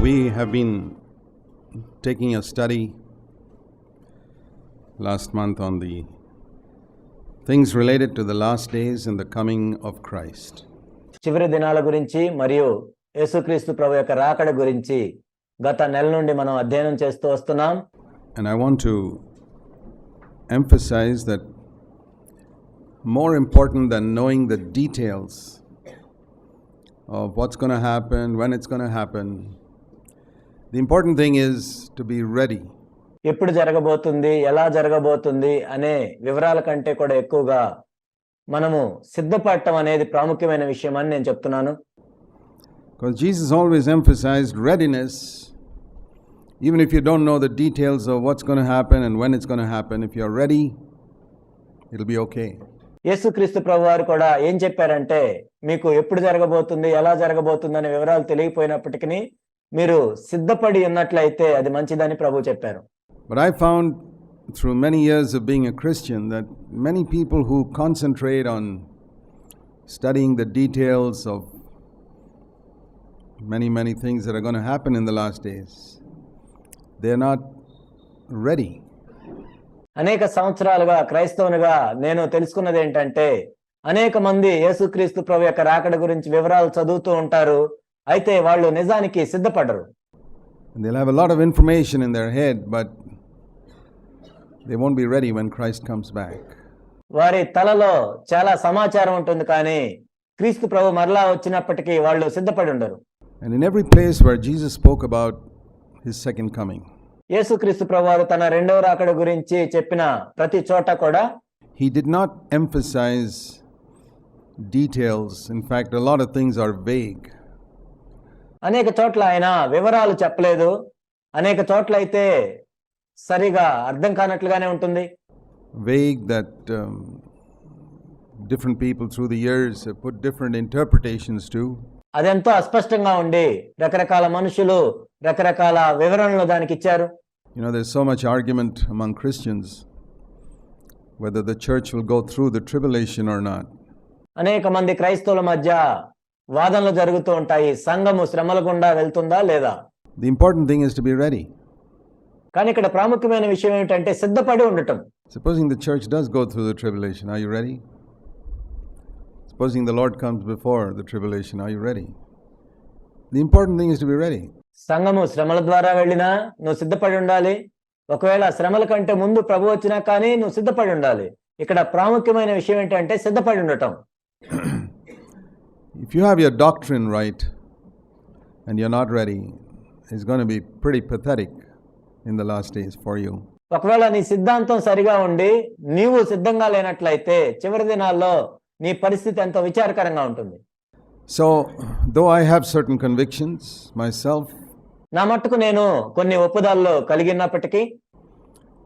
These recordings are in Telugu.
We have been taking a study last month on the things related to the last days and the coming of Christ. చివరి దినాల గురించి మరియు యేసుక్రీస్తు ప్రభు యొక్క రాకడ గురించి గత నెల నుండి మనం అధ్యయనం చేస్తూ వస్తున్నాం. And I want to emphasize that more important than knowing the details of what's going to happen, when it's going to happen, the important thing is to be ready. ఎప్పుడు జరగబోతుంది, ఎలా జరగబోతుంది అనే వివరాల కంటే కూడా ఎక్కువగా మనము సిద్ధపడటం అనేది ప్రాముఖ్యమైన విషయం అని నేను చెప్తున్నాను. Because Jesus always emphasized readiness. Even if you don't know the details of what's going to happen and when it's going to happen, if you're ready, it'll be okay. యేసుక్రీస్తు ప్రభువారు కూడా ఏం చెప్పారంటే, మీకు ఎప్పుడు జరగబోతుంది, ఎలా జరగబోతుంది అనే వివరాలు తెలియకపోయినప్పటికీ మీరు సిద్ధపడి ఉన్నట్లయితే అది మంచిదని ప్రభు చెప్పారు. But I found through many years of being a Christian that many people who concentrate on studying the details of many things that are going to happen in the last days, they're not ready. అనేక సంవత్సరాలుగా క్రైస్తవునిగా నేను తెలుసుకున్నది ఏంటంటే, అనేక మంది యేసుక్రీస్తు ప్రభు యొక్క రాకడ గురించి వివరాలు చదువుతూ ఉంటారు, అయితే వాళ్ళు నిజానికి సిద్ధపడరు. They'll have a lot of information in their head, but they won't be ready when Christ comes back. వారి తలలో చాలా సమాచారం ఉంటుంది, కానీ క్రీస్తు ప్రభు మరలా వచ్చినప్పటికీ వాళ్ళు సిద్ధపడి ఉండరు. And in every place where Jesus spoke about his second coming, యేసుక్రీస్తు ప్రభువారు తన రెండవ రాకడ గురించి చెప్పిన ప్రతి చోట కూడా he did not emphasize details. In fact, a lot of things are vague. అనేక చోట్ల ఆయన వివరాలు చెప్పలేదు, అనేక చోట్ల అయితే సరిగా అర్థం కానట్లుగానే ఉంటుంది. Vague that different people through the years have put different interpretations to. అదెంతో అస్పష్టంగా ఉండి రకరకాల మనుషులు రకరకాల వివరణలు దానికి ఇచ్చారు. You know, there's so much argument among Christians whether the church will go through the tribulation or not. అనేక మంది క్రైస్తవుల మధ్య వాదనలు జరుగుతూ ఉంటాయి, సంఘము శ్రమల గుండా వెళ్తుందా లేదా. The important thing is to be ready. కానీ ఇక్కడ ప్రాముఖ్యమైన విషయం ఏమిటంటే సిద్ధపడి ఉండటం. Supposing the church does go through the tribulation, are you ready? Supposing the Lord comes before the tribulation, are you ready? The important thing is to be ready. సంఘము శ్రమల ద్వారా వెళ్ళినా నువ్వు సిద్ధపడి ఉండాలి. ఒకవేళ శ్రమల కంటే ముందు ప్రభు వచ్చినా కానీ నువ్వు సిద్ధపడి ఉండాలి. ఇక్కడ ప్రాముఖ్యమైన విషయం ఏంటంటే సిద్ధపడి ఉండటం. If you have your doctrine right and you're not ready, it's going to be pretty pathetic in the last days for you. ఒకవేళ నీ సిద్ధాంతం సరిగా ఉండి నీవు సిద్ధంగా లేనట్లయితే చివరి దినాల్లో నీ పరిస్థితి ఎంతో విచారకరంగా ఉంటుంది. So, though I have certain convictions myself, నా మట్టుకు నేను కొన్ని ఒప్పుదల్లో కలిగినప్పటికీ,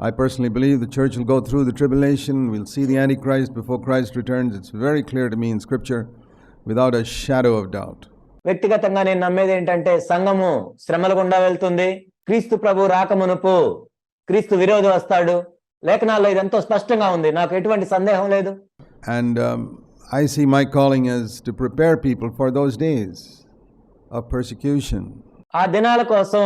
I personally believe the church will go through the tribulation. We'll see the Antichrist before Christ returns. It's very clear to me in Scripture, without a shadow of doubt. వ్యక్తిగతంగా నేను నమ్మేది ఏంటంటే సంఘము శ్రమల గుండా వెళ్తుంది, క్రీస్తు ప్రభు రాకమునుపు క్రీస్తు విరోధి వస్తాడు. లేఖనాల్లో ఇదంతా స్పష్టంగా ఉంది, నాకు ఎటువంటి సందేహం లేదు. And I see my calling as to prepare people for those days of persecution. ఆ దినాల కోసం,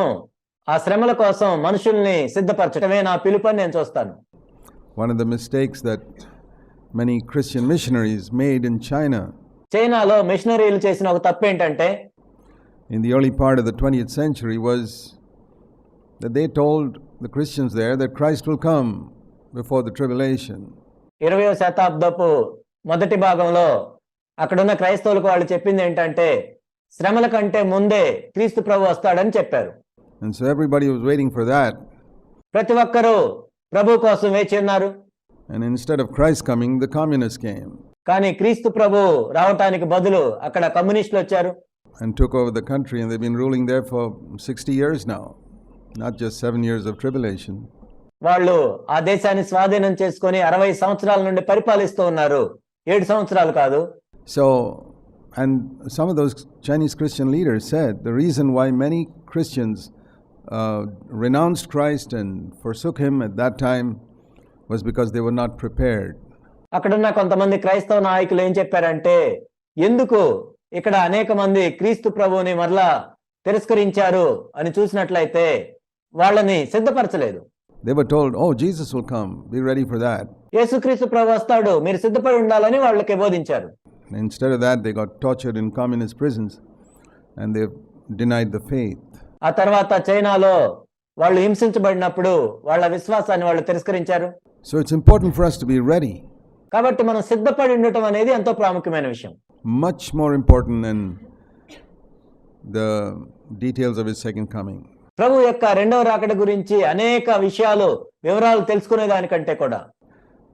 ఆ శ్రమల కోసం మనుషుల్ని సిద్ధపరచడమే నా పిలుపని నేను చూస్తాను. One of the mistakes that many Christian missionaries made in China, చైనాలో మిషనరీలు చేసిన ఒక తప్పు ఏంటంటే, in the early part of the 20th century, was that they told the Christians there that Christ will come before the tribulation. 20వ శతాబ్దపు మొదటి భాగంలో అక్కడున్న క్రైస్తవులకు వాళ్ళు చెప్పింది ఏంటంటే, శ్రమల కంటే ముందే క్రీస్తు ప్రభు వస్తాడని చెప్పారు. And so everybody was waiting for that. ప్రతి ఒక్కరూ ప్రభు కోసం వేచి ఉన్నారు. And instead of Christ coming, the communists came. కానీ క్రీస్తు ప్రభు రావటానికి బదులు అక్కడ కమ్యూనిస్టులు వచ్చారు. And took over the country, and they've been ruling there for 60 years now. Not just 7 years of tribulation. వాళ్ళు ఆ దేశాన్ని స్వాధీనం చేసుకొని 60 సంవత్సరాల నుండి పరిపాలిస్తూ ఉన్నారు, 7 సంవత్సరాలు కాదు. So, and some of those Chinese Christian leaders said the reason why many Christians renounced Christ and forsook him at that time was because they were not prepared. అక్కడున్న కొంతమంది క్రైస్తవ నాయకులు ఏం చెప్పారంటే, ఎందుకు ఇక్కడ అనేక మంది క్రీస్తు ప్రభువుని మరలా తిరస్కరించారు అని చూసినట్లయితే వాళ్ళని సిద్ధపరచలేదు. They were told, oh, Jesus will come, be ready for that. యేసుక్రీస్తు ప్రభు వస్తాడు, మీరు సిద్ధపడి ఉండాలని వాళ్ళకి బోధించారు. Instead of that, they got tortured in communist prisons and they denied the faith. ఆ తర్వాత చైనాలో వాళ్ళు హింసించబడినప్పుడు వాళ్ళ విశ్వాసాన్ని వాళ్ళు తిరస్కరించారు. So it's important for us to be ready. కాబట్టి మనం సిద్ధపడి ఉండటం అనేది ఎంతో ప్రాముఖ్యమైన విషయం. Much more important than the details of his second coming. ప్రభు యొక్క రెండవ రాకడ గురించి అనేక విషయాలు వివరాలు తెలుసుకునే దానికంటే కూడా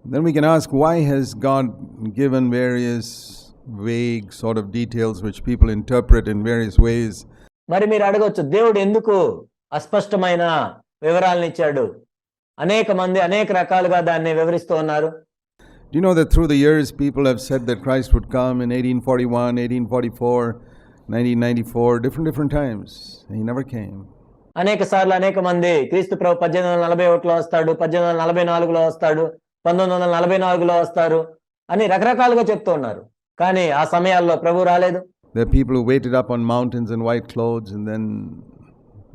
Then we can ask, why has God given various vague sort of details which people interpret in various ways? మరి మీరు అడగొచ్చు, దేవుడు ఎందుకు అస్పష్టమైన వివరాలను ఇచ్చాడు? అనేక మంది అనేక రకాలుగా దాన్ని వివరిస్తూ ఉన్నారు. Do you know that through the years people have said that Christ would come in 1841, 1844, 1994, different times. He never came. అనేక సార్లు అనేక మంది క్రీస్తు ప్రభు 1841లో వస్తాడు, 1844లో వస్తాడు, 1944లో వస్తారు అని రకరకాలుగా చెప్తూ ఉన్నారు. కానీ ఆ సమయాల్లో ప్రభు రాలేదు. There are people who waited up on mountains in white clothes and then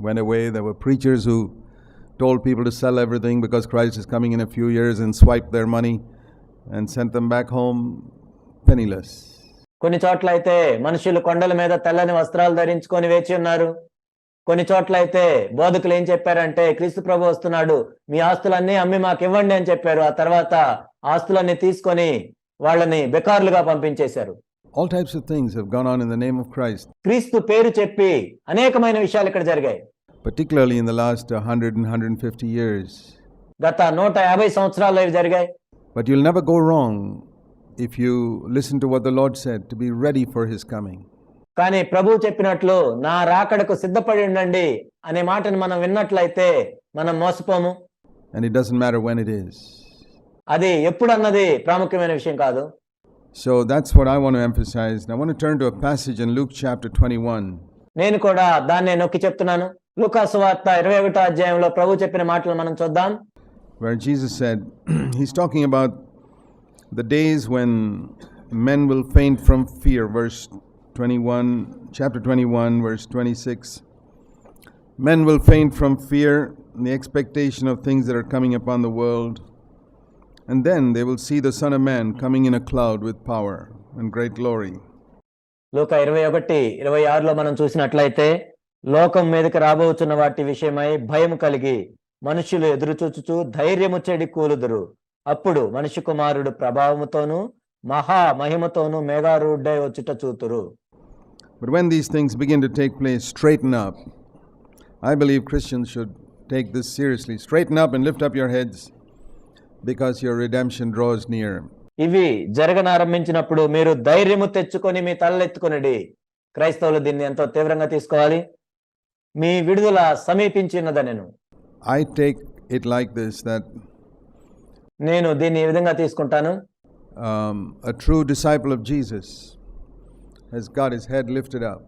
went away. There were preachers who told people to sell everything because Christ is coming in a few years and swiped their money and sent them back home penniless. కొన్ని చోట్ల అయితే మనుషులు కొండల మీద తెల్లని వస్త్రాలు ధరించుకొని వేచి ఉన్నారు. కొన్ని చోట్ల అయితే బోధకులు ఏం చెప్పారంటే, క్రీస్తు ప్రభు వస్తున్నాడు, మీ ఆస్తులన్నీ అమ్మి మాకు ఇవ్వండి అని చెప్పారు. ఆ తర్వాత ఆస్తులన్నీ తీసుకొని వాళ్ళని బెకార్లుగా పంపించేశారు. All types of things have gone on in the name of Christ. క్రీస్తు పేరు చెప్పి అనేకమైన విషయాలు ఇక్కడ జరిగాయి. Particularly in the last 100 and 150 years. గత 150 సంవత్సరాల్లో ఇవి జరిగాయి. But you'll never go wrong if you listen to what the Lord said, to be ready for his coming. కానీ ప్రభువు చెప్పినట్లు నా రాకడకు సిద్ధపడి ఉండండి అనే మాటను మనం విన్నట్లయితే మనం మోసపోము. And it doesn't matter when it is. అది ఎప్పుడన్నది ప్రాముఖ్యమైన విషయం కాదు. So that's what I want to emphasize. I want to turn to a passage in Luke chapter 21. నేను కూడా దాన్నే నొక్కి చెప్తున్నాను. లూకా సువార్త 21వ అధ్యాయంలో ప్రభు చెప్పిన మాటలు మనం చూద్దాం. Where Jesus said, he's talking about the days when men will faint from fear. Verse 21, chapter 21, verse 26. Men will faint from fear, the expectation of things that are coming upon the world. And then they will see the Son of Man coming in a cloud with power and great glory. లూకా 21:26లో మనం చూసినట్లయితే, లోకం మీదకి రాబోతున్న వాటి విషయమై భయం కలిగి మనుషులు ఎదురుచూచుచు ధైర్యము చెడి కూలుదురు. అప్పుడు మనిషి కుమారుడు ప్రభావముతోనూ మహా మహిమతోనూ మేఘారూఢుడై వచ్చుట చూతురు. But when these things begin to take place, straighten up. I believe Christians should take this seriously. Straighten up and lift up your heads, because your redemption draws near. ఇవి జరగనారంభించినప్పుడు మీరు ధైర్యము తెచ్చుకొని మీ తలెత్తుకొనిడి. క్రైస్తవులు దీన్ని ఎంతో తీవ్రంగా తీసుకోవాలి. మీ విడుదల సమీపించినదనెను. I take it like this, that నేను దీన్ని ఈ విధంగా తీసుకుంటాను. a true disciple of Jesus has got his head lifted up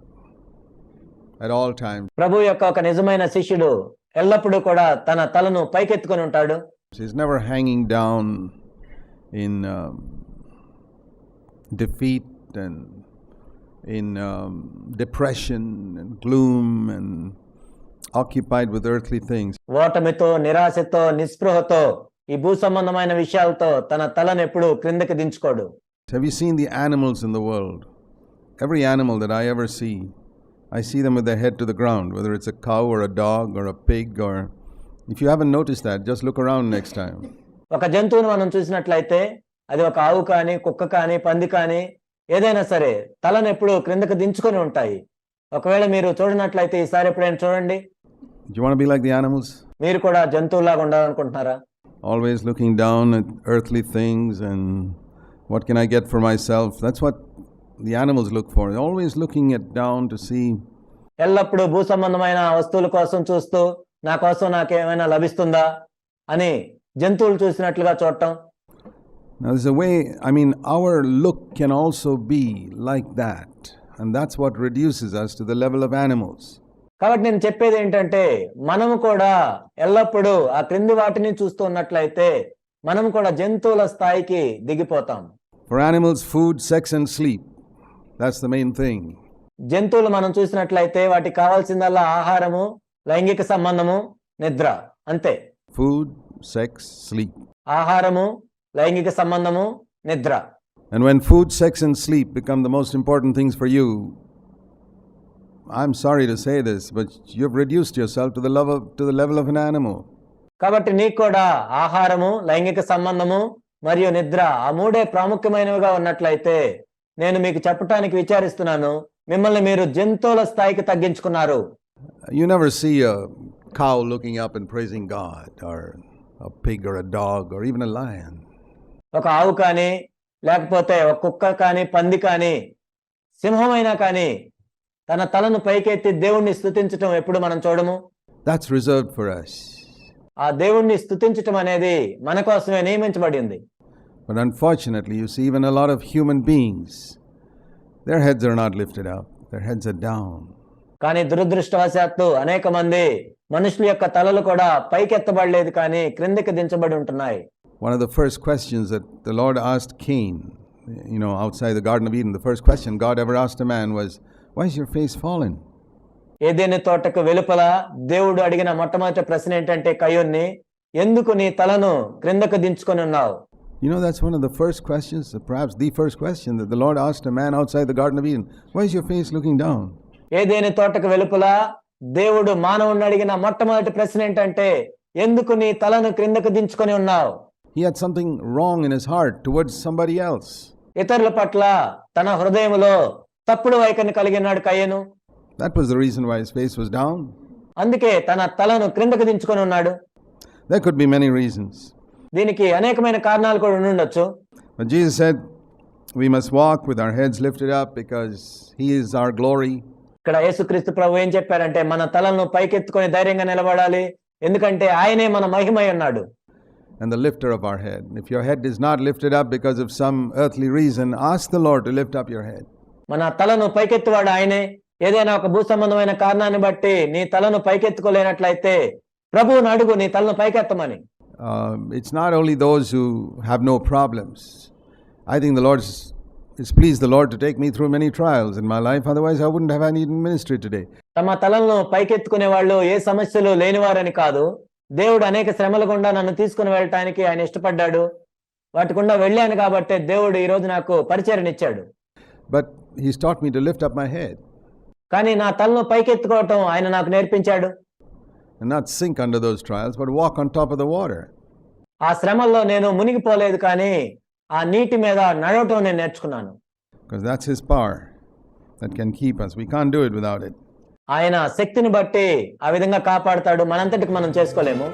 at all times. ప్రభు యొక్క ఒక నిజమైన శిష్యుడు ఎల్లప్పుడూ కూడా తన తలను పైకెత్తుకొని ఉంటాడు. He's never hanging down in defeat and in depression and gloom and occupied with earthly things. ఓటమితో, నిరాశతో, నిస్పృహతో, ఈ భూ సంబంధమైన విషయాలతో తన తలను ఎప్పుడు క్రిందకి దించుకోడు. Have you seen the animals in the world? Every animal that I ever see, I see them with their head to the ground, whether it's a cow or a dog or a pig, or if you haven't noticed that, just look around next time. ఒక జంతువును మనం చూసినట్లయితే, అది ఒక ఆవు కానీ, కుక్క కానీ, పంది కానీ, ఏదైనా సరే తలను ఎప్పుడు క్రిందకి దించుకొని ఉంటాయి. ఒకవేళ మీరు చూడనట్లయితే ఈసారి ఎప్పుడైనా చూడండి. Do you want to be like the animals? మీరు కూడా జంతువులాగా ఉండాలనుకుంటున్నారా? Always looking down at earthly things and what can I get for myself? That's what the animals look for. They're always looking down to see. ఎల్లప్పుడూ భూ సంబంధమైన వస్తువుల కోసం చూస్తూ, నా కోసం నాకేమైనా లభిస్తుందా అని జంతువులు చూసినట్లుగా చూడటం. Now there's a way, our look can also be like that, and that's what reduces us to the level of animals. కాబట్టి నేను చెప్పేది ఏంటంటే, మనము కూడా ఎల్లప్పుడూ ఆ క్రింది వాటిని చూస్తూ ఉన్నట్లయితే మనం కూడా జంతువుల స్థాయికి దిగిపోతాం. For animals, food, sex and sleep, that's the main thing. జంతువులు మనం చూసినట్లయితే వాటికి కావాల్సిందల్లా ఆహారము, లైంగిక సంబంధము, నిద్ర అంతే. Food, sex, sleep. ఆహారము, లైంగిక సంబంధము, నిద్ర. And when food, sex, and sleep become the most important things for you, I'm sorry to say this, but you've reduced yourself to the level of an animal. కాబట్టి నీకు కూడా ఆహారము, లైంగిక సంబంధము మరియు నిద్ర ఆ మూడే ప్రాముఖ్యమైనవిగా ఉన్నట్లయితే నేను మీకు చెప్పటానికి విచారిస్తున్నాను, మిమ్మల్ని మీరు జంతువుల స్థాయికి తగ్గించుకున్నారు. You never see a cow looking up and praising God, or a pig or a dog or even a lion. ఒక ఆవు కానీ లేకపోతే ఒక కుక్క కానీ పంది కానీ సింహమైనా కానీ తన తలను పైకెత్తి దేవుణ్ణి స్తుతించటం ఎప్పుడు మనం చూడము. That's reserved for us. ఆ దేవుణ్ణి స్తుతించటం అనేది మన కోసమే నియమించబడింది. But unfortunately, you see even a lot of human beings, their heads are not lifted up, their heads are down. కానీ దురదృష్టవశాత్తు అనేక మంది మనుషుల యొక్క తలలు కూడా పైకెత్తబడలేదు కానీ క్రిందికి దించబడి ఉంటున్నాయి. One of the first questions that the Lord asked Cain, outside the Garden of Eden, the first question God ever asked a man was, "Why is your face fallen?" ఏదెను తోటకు వెలుపల దేవుడు అడిగిన మొట్టమొదటి ప్రశ్న ఏంటంటే కయ్యోన్ని, ఎందుకు నీ తలను క్రిందకు దించుకొని ఉన్నావు? That's one of the first questions, perhaps the first question that the Lord asked a man outside the Garden of Eden. Why is your face looking down? ఏదెను తోటకు వెలుపల దేవుడు మానవుణ్ణి అడిగిన మొట్టమొదటి ప్రశ్న ఏంటంటే, ఎందుకు నీ తలను క్రిందకు దించుకొని ఉన్నావు? He had something wrong in his heart towards somebody else. ఇతరుల పట్ల తన హృదయములో తప్పుడు వైఖరిని కలిగి ఉన్నాడు కయ్యను. That was the reason why his face was down. అందుకే తన తలను క్రిందకు దించుకొని ఉన్నాడు. There could be many reasons. దీనికి అనేకమైన కారణాలు కూడా ఉండొచ్చు. But Jesus said we must walk with our heads lifted up because he is our glory. ఇక్కడ యేసుక్రీస్తు ప్రభు ఏం చెప్పారంటే మన తలను పైకెత్తుకొని ధైర్యంగా నిలబడాలి, ఎందుకంటే ఆయనే మన మహిమై ఉన్నాడు. And the lifter of our head. If your head is not lifted up because of some earthly reason, ask the Lord to lift up your head. మన తలను పైకెత్తువాడు ఆయనే. ఏదైనా ఒక భూ సంబంధమైన కారణాన్ని బట్టి నీ తలను పైకెత్తుకోలేనట్లయితే ప్రభువుని అడుగు నీ తలను పైకెత్తమని. It's not only those who have no problems. I think the Lord is pleased the Lord to take me through many trials in my life, otherwise I wouldn't have any ministry today. తమ తలను పైకెత్తుకునే వాళ్ళు ఏ సమస్యలు లేనివారని కాదు, దేవుడు అనేక శ్రమల గుండా నన్ను తీసుకుని వెళ్ళటానికి ఆయన ఇష్టపడ్డాడు. వాటి గుండా వెళ్ళాను కాబట్టి దేవుడు ఈ రోజు నాకు పరిచర్యనిచ్చాడు. But he's taught me to lift up my head. కానీ నా తలను పైకెత్తుకోవటం ఆయన నాకు నేర్పించాడు. And not sink under those trials, but walk on top of the water. ఆ శ్రమల్లో నేను మునిగిపోలేదు కానీ ఆ నీటి మీద నడవటం నేను నేర్చుకున్నాను. Because that's his power that can keep us. We can't do it without it. ఆయన శక్తిని బట్టి ఆ విధంగా కాపాడుతాడు, మనంతటికి మనం చేసుకోలేము.